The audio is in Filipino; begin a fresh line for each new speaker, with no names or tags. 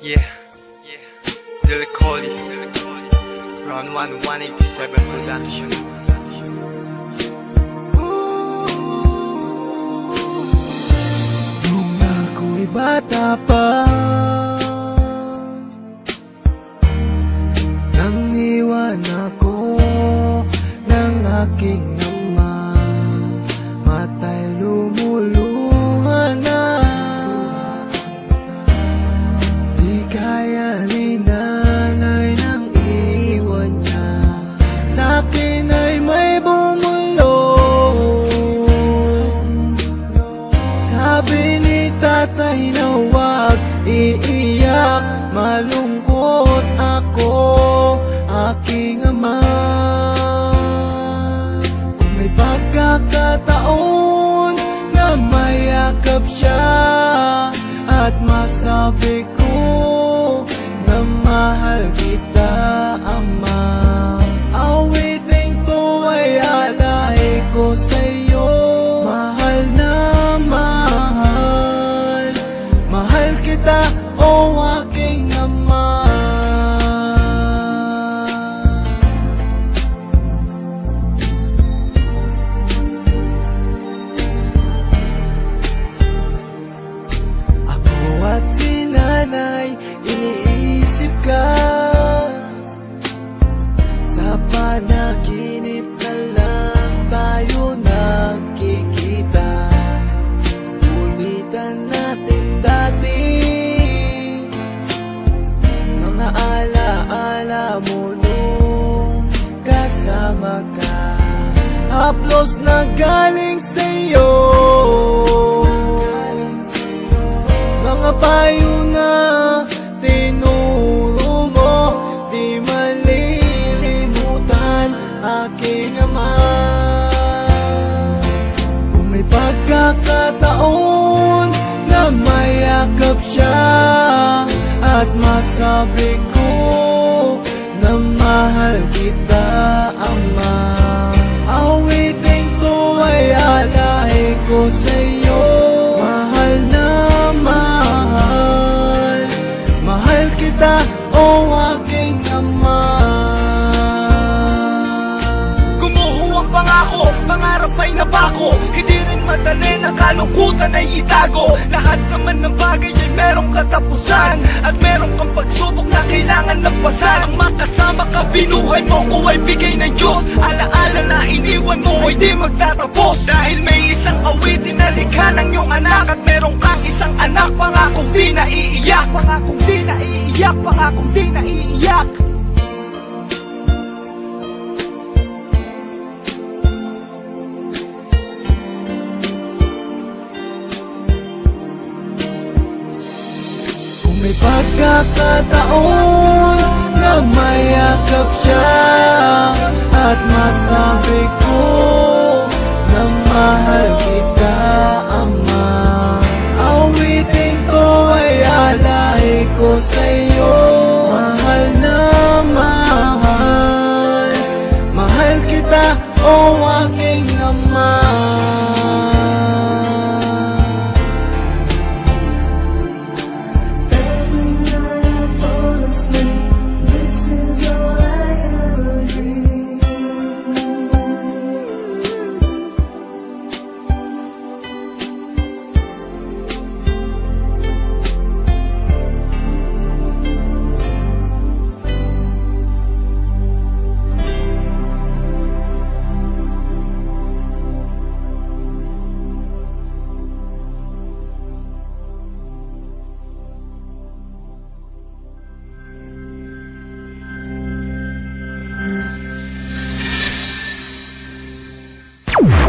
Yeah, Lil Collie, Round 1, 187 Production.
Nung ako'y bata pa, nang iwan ako ng aking ama, mata'y lumuluha na. Di kaya ni nanay nang iwan niya, sa'kin ay may bumulong. Sabi ni tatay na huwag iiyak, malungkot ako, aking ama. Kung may pagkakataon na mayakap siya at masabi ko na mahal kita, ama, awiting to ay alay ko sa'yo. Mahal na mahal, mahal kita, o aking ama. Ako at si nanay, iniisip ka. Sa panaginip na lang tayo nakikita. Ulitan natin dati mga alaala mo nung kasama ka. Haplos na galing sa'yo, mga payo na tinuro mo, di malilimutan, aking ama. Kung may pagkakataon na mayakap siya at masabi ko na mahal kita, ama, awiting to ay alay ko sa'yo. Mahal na mahal, mahal kita, o aking ama.
Gumuho ang pangako, pangarap ay nabako. Hindi rin madali na kalungkutan ay itago. Lahat naman ng bagay ay merong katapusan, at merong kang pagsubok na kailangan lampasan. Ang makasama ka, binuhay mo ko ay bigay ng Diyos. Alaala na iniwan mo ay di magtatapos. Dahil may isang awitin na likha ng iyong anak, at merong kang isang anak, pangakong di naiiyak, pangakong di naiiyak, pangakong di naiiyak.
Kung may pagkakataon na mayakap siya at masabi ko na mahal kita, ama, awitin ko ay alay ko sa'yo. Mahal na mahal, mahal kita, o aking ama.
You